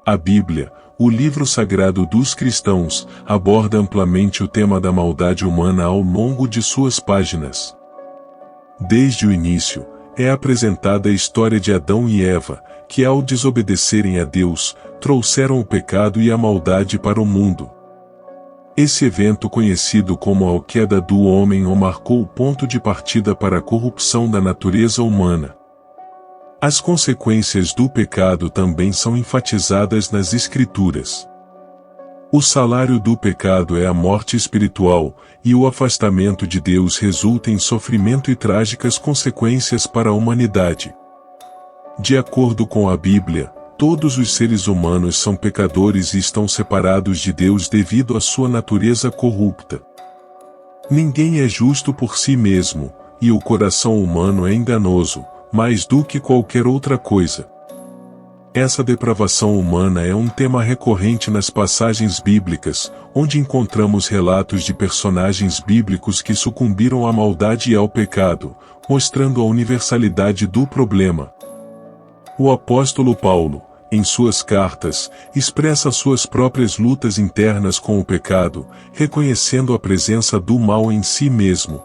A Bíblia, o livro sagrado dos cristãos, aborda amplamente o tema da maldade humana ao longo de suas páginas. Desde o início, é apresentada a história de Adão e Eva, que ao desobedecerem a Deus, trouxeram o pecado e a maldade para o mundo. Esse evento conhecido como a queda do homem marcou o ponto de partida para a corrupção da natureza humana. As consequências do pecado também são enfatizadas nas Escrituras. O salário do pecado é a morte espiritual, e o afastamento de Deus resulta em sofrimento e trágicas consequências para a humanidade. De acordo com a Bíblia, todos os seres humanos são pecadores e estão separados de Deus devido à sua natureza corrupta. Ninguém é justo por si mesmo, e o coração humano é enganoso, mais do que qualquer outra coisa. Essa depravação humana é um tema recorrente nas passagens bíblicas, onde encontramos relatos de personagens bíblicos que sucumbiram à maldade e ao pecado, mostrando a universalidade do problema. O apóstolo Paulo, em suas cartas, expressa suas próprias lutas internas com o pecado, reconhecendo a presença do mal em si mesmo.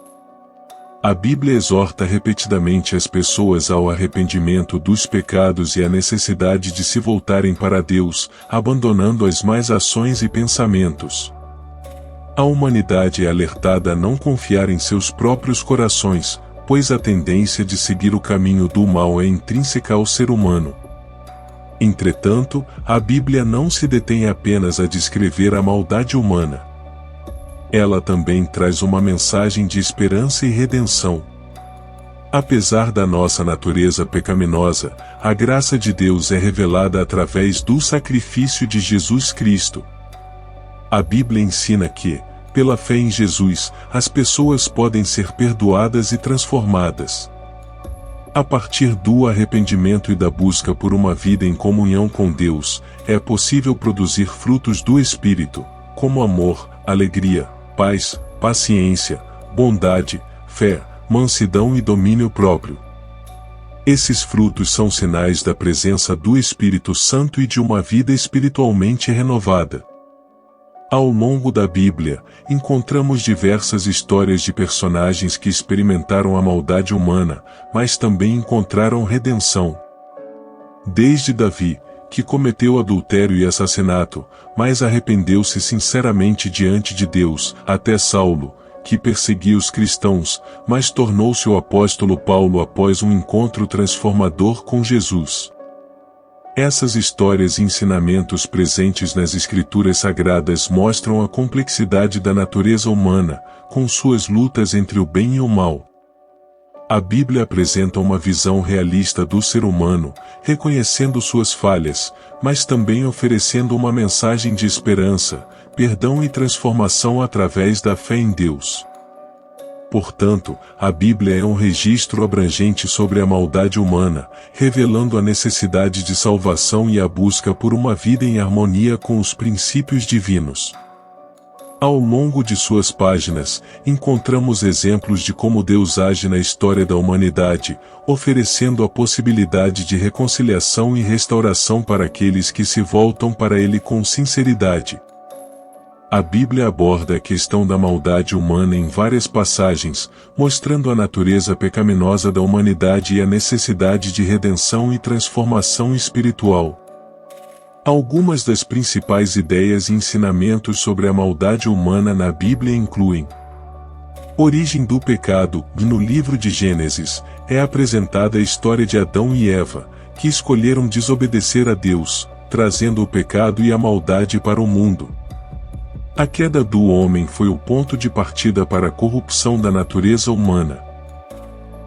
A Bíblia exorta repetidamente as pessoas ao arrependimento dos pecados e à necessidade de se voltarem para Deus, abandonando as más ações e pensamentos. A humanidade é alertada a não confiar em seus próprios corações, pois a tendência de seguir o caminho do mal é intrínseca ao ser humano. Entretanto, a Bíblia não se detém apenas a descrever a maldade humana. Ela também traz uma mensagem de esperança e redenção. Apesar da nossa natureza pecaminosa, a graça de Deus é revelada através do sacrifício de Jesus Cristo. A Bíblia ensina que, pela fé em Jesus, as pessoas podem ser perdoadas e transformadas. A partir do arrependimento e da busca por uma vida em comunhão com Deus, é possível produzir frutos do Espírito, como amor, alegria, paz, paciência, bondade, fé, mansidão e domínio próprio. Esses frutos são sinais da presença do Espírito Santo e de uma vida espiritualmente renovada. Ao longo da Bíblia, encontramos diversas histórias de personagens que experimentaram a maldade humana, mas também encontraram redenção. Desde Davi, que cometeu adultério e assassinato, mas arrependeu-se sinceramente diante de Deus, até Saulo, que perseguia os cristãos, mas tornou-se o apóstolo Paulo após um encontro transformador com Jesus. Essas histórias e ensinamentos presentes nas Escrituras Sagradas mostram a complexidade da natureza humana, com suas lutas entre o bem e o mal. A Bíblia apresenta uma visão realista do ser humano, reconhecendo suas falhas, mas também oferecendo uma mensagem de esperança, perdão e transformação através da fé em Deus. Portanto, a Bíblia é um registro abrangente sobre a maldade humana, revelando a necessidade de salvação e a busca por uma vida em harmonia com os princípios divinos. Ao longo de suas páginas, encontramos exemplos de como Deus age na história da humanidade, oferecendo a possibilidade de reconciliação e restauração para aqueles que se voltam para Ele com sinceridade. A Bíblia aborda a questão da maldade humana em várias passagens, mostrando a natureza pecaminosa da humanidade e a necessidade de redenção e transformação espiritual. Algumas das principais ideias e ensinamentos sobre a maldade humana na Bíblia incluem: origem do pecado. No livro de Gênesis, é apresentada a história de Adão e Eva, que escolheram desobedecer a Deus, trazendo o pecado e a maldade para o mundo. A queda do homem foi o ponto de partida para a corrupção da natureza humana.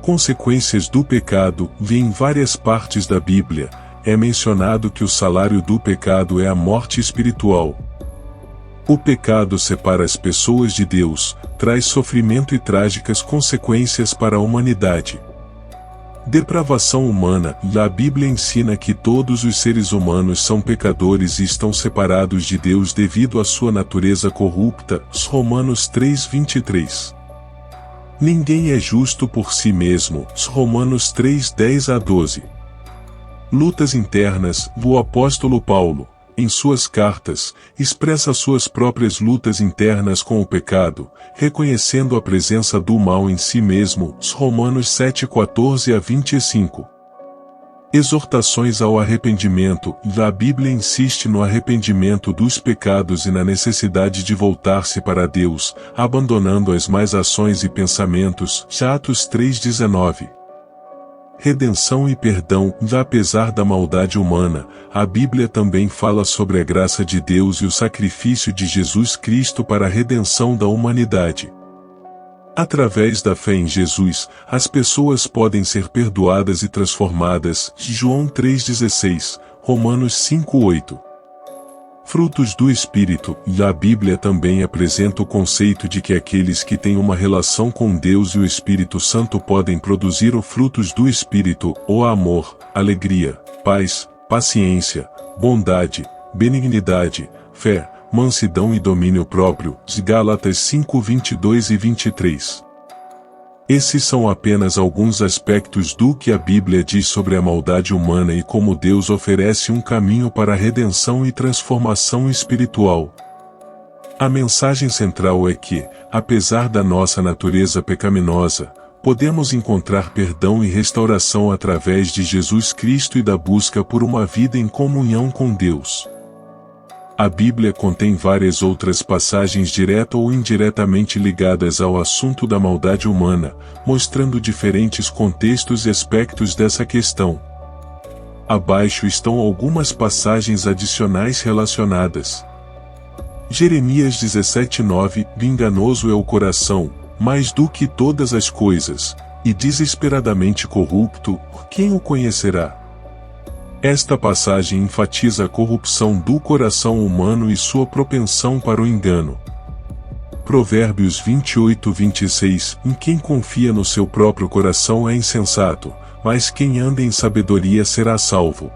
Consequências do pecado. Em várias partes da Bíblia, é mencionado que o salário do pecado é a morte espiritual. O pecado separa as pessoas de Deus, traz sofrimento e trágicas consequências para a humanidade. Depravação humana. A Bíblia ensina que todos os seres humanos são pecadores e estão separados de Deus devido à sua natureza corrupta. Romanos 3:23. Ninguém é justo por si mesmo. Romanos 3:10-12. Lutas internas. O apóstolo Paulo, em suas cartas, expressa suas próprias lutas internas com o pecado, reconhecendo a presença do mal em si mesmo. Romanos 7:14-25. Exortações ao arrependimento. A Bíblia insiste no arrependimento dos pecados e na necessidade de voltar-se para Deus, abandonando as más ações e pensamentos. Atos 3:19. Redenção e perdão. Apesar da maldade humana, a Bíblia também fala sobre a graça de Deus e o sacrifício de Jesus Cristo para a redenção da humanidade. Através da fé em Jesus, as pessoas podem ser perdoadas e transformadas. João 3,16, Romanos 5,8. Frutos do Espírito. A Bíblia também apresenta o conceito de que aqueles que têm uma relação com Deus e o Espírito Santo podem produzir os frutos do Espírito, o amor, alegria, paz, paciência, bondade, benignidade, fé, mansidão e domínio próprio. Gálatas 5:22 e 23. Esses são apenas alguns aspectos do que a Bíblia diz sobre a maldade humana e como Deus oferece um caminho para a redenção e transformação espiritual. A mensagem central é que, apesar da nossa natureza pecaminosa, podemos encontrar perdão e restauração através de Jesus Cristo e da busca por uma vida em comunhão com Deus. A Bíblia contém várias outras passagens direta ou indiretamente ligadas ao assunto da maldade humana, mostrando diferentes contextos e aspectos dessa questão. Abaixo estão algumas passagens adicionais relacionadas. Jeremias 17:9. Enganoso é o coração, mais do que todas as coisas, e desesperadamente corrupto, quem o conhecerá? Esta passagem enfatiza a corrupção do coração humano e sua propensão para o engano. Provérbios 28:26. Quem confia no seu próprio coração é insensato, mas quem anda em sabedoria será salvo.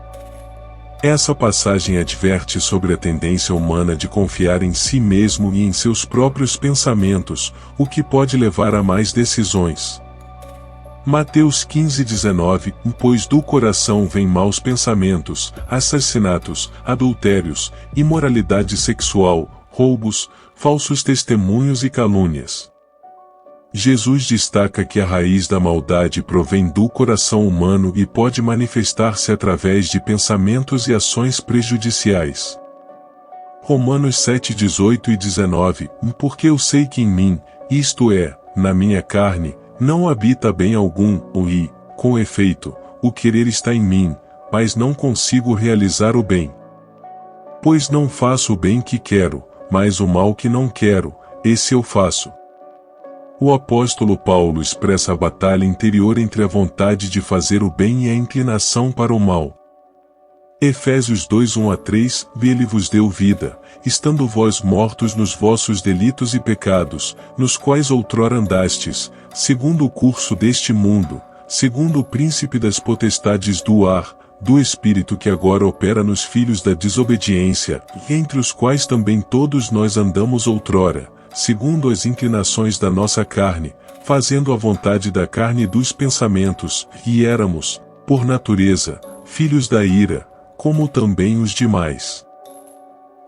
Essa passagem adverte sobre a tendência humana de confiar em si mesmo e em seus próprios pensamentos, o que pode levar a más decisões. Mateus 15:19. Pois do coração vêm maus pensamentos, assassinatos, adultérios, imoralidade sexual, roubos, falsos testemunhos e calúnias. Jesus destaca que a raiz da maldade provém do coração humano e pode manifestar-se através de pensamentos e ações prejudiciais. Romanos 7:18 e 19. Porque eu sei que em mim, isto é, na minha carne, não habita bem algum, e, com efeito, o querer está em mim, mas não consigo realizar o bem. Pois não faço o bem que quero, mas o mal que não quero, esse eu faço. O apóstolo Paulo expressa a batalha interior entre a vontade de fazer o bem e a inclinação para o mal. Efésios 2:1-3. Ele vos deu vida, estando vós mortos nos vossos delitos e pecados, nos quais outrora andastes, segundo o curso deste mundo, segundo o príncipe das potestades do ar, do espírito que agora opera nos filhos da desobediência, entre os quais também todos nós andamos outrora, segundo as inclinações da nossa carne, fazendo a vontade da carne e dos pensamentos, e éramos, por natureza, filhos da ira, como também os demais.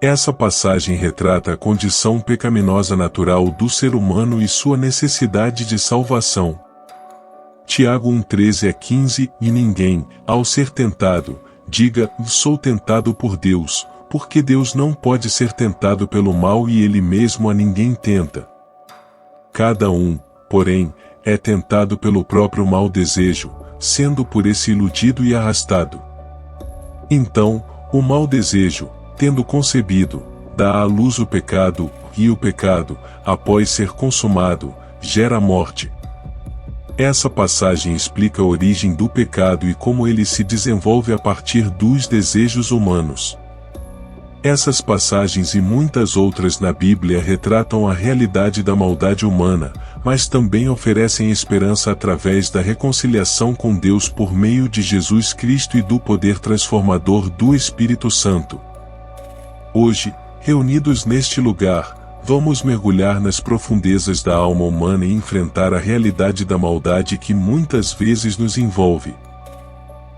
Essa passagem retrata a condição pecaminosa natural do ser humano e sua necessidade de salvação. Tiago 1:13-15. E ninguém, ao ser tentado, diga, sou tentado por Deus, porque Deus não pode ser tentado pelo mal e ele mesmo a ninguém tenta. Cada um, porém, é tentado pelo próprio mau desejo, sendo por esse iludido e arrastado. Então, o mau desejo, tendo concebido, dá à luz o pecado, e o pecado, após ser consumado, gera a morte. Essa passagem explica a origem do pecado e como ele se desenvolve a partir dos desejos humanos. Essas passagens e muitas outras na Bíblia retratam a realidade da maldade humana, mas também oferecem esperança através da reconciliação com Deus por meio de Jesus Cristo e do poder transformador do Espírito Santo. Hoje, reunidos neste lugar, vamos mergulhar nas profundezas da alma humana e enfrentar a realidade da maldade que muitas vezes nos envolve.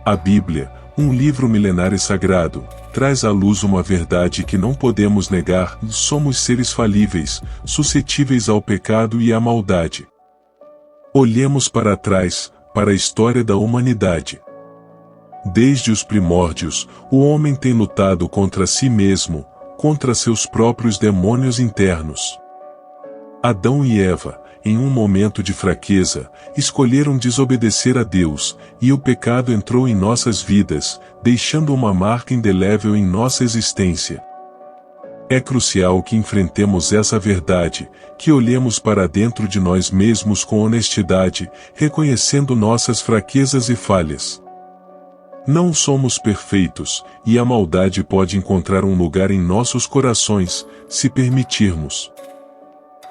A Bíblia, um livro milenar e sagrado, traz à luz uma verdade que não podemos negar: somos seres falíveis, suscetíveis ao pecado e à maldade. Olhemos para trás, para a história da humanidade. Desde os primórdios, o homem tem lutado contra si mesmo, contra seus próprios demônios internos. Adão e Eva, em um momento de fraqueza, escolheram desobedecer a Deus, e o pecado entrou em nossas vidas, deixando uma marca indelével em nossa existência. É crucial que enfrentemos essa verdade, que olhemos para dentro de nós mesmos com honestidade, reconhecendo nossas fraquezas e falhas. Não somos perfeitos, e a maldade pode encontrar um lugar em nossos corações, se permitirmos.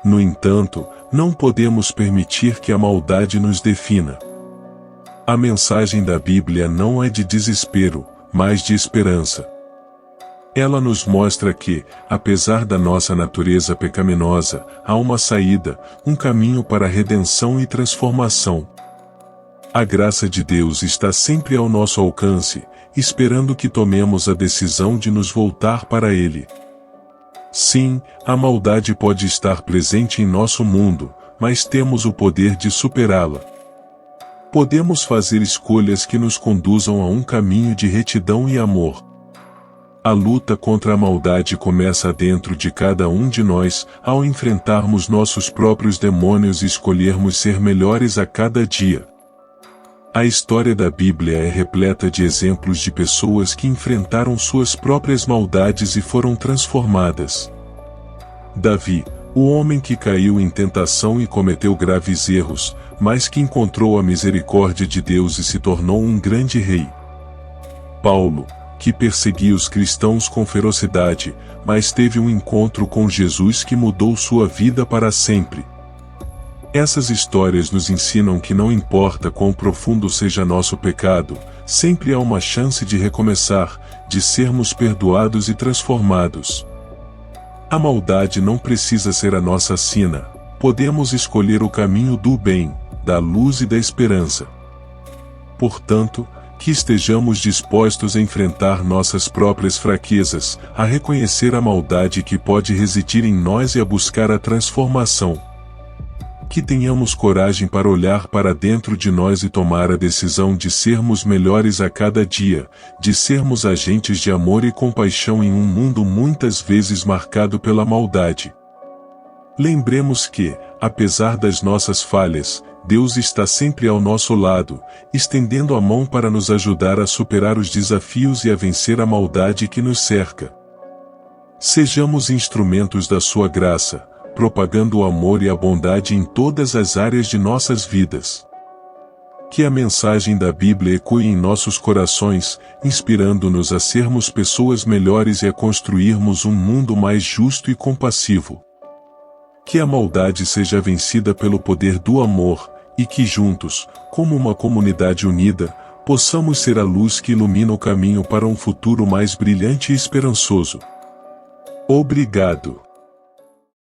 No entanto, não podemos permitir que a maldade nos defina. A mensagem da Bíblia não é de desespero, mas de esperança. Ela nos mostra que, apesar da nossa natureza pecaminosa, há uma saída, um caminho para a redenção e transformação. A graça de Deus está sempre ao nosso alcance, esperando que tomemos a decisão de nos voltar para Ele. Sim, a maldade pode estar presente em nosso mundo, mas temos o poder de superá-la. Podemos fazer escolhas que nos conduzam a um caminho de retidão e amor. A luta contra a maldade começa dentro de cada um de nós, ao enfrentarmos nossos próprios demônios e escolhermos ser melhores a cada dia. A história da Bíblia é repleta de exemplos de pessoas que enfrentaram suas próprias maldades e foram transformadas. Davi, o homem que caiu em tentação e cometeu graves erros, mas que encontrou a misericórdia de Deus e se tornou um grande rei. Paulo, que perseguia os cristãos com ferocidade, mas teve um encontro com Jesus que mudou sua vida para sempre. Essas histórias nos ensinam que não importa quão profundo seja nosso pecado, sempre há uma chance de recomeçar, de sermos perdoados e transformados. A maldade não precisa ser a nossa sina, podemos escolher o caminho do bem, da luz e da esperança. Portanto, que estejamos dispostos a enfrentar nossas próprias fraquezas, a reconhecer a maldade que pode residir em nós e a buscar a transformação. Que tenhamos coragem para olhar para dentro de nós e tomar a decisão de sermos melhores a cada dia, de sermos agentes de amor e compaixão em um mundo muitas vezes marcado pela maldade. Lembremos que, apesar das nossas falhas, Deus está sempre ao nosso lado, estendendo a mão para nos ajudar a superar os desafios e a vencer a maldade que nos cerca. Sejamos instrumentos da sua graça, propagando o amor e a bondade em todas as áreas de nossas vidas. Que a mensagem da Bíblia ecoe em nossos corações, inspirando-nos a sermos pessoas melhores e a construirmos um mundo mais justo e compassivo. Que a maldade seja vencida pelo poder do amor, e que juntos, como uma comunidade unida, possamos ser a luz que ilumina o caminho para um futuro mais brilhante e esperançoso. Obrigado.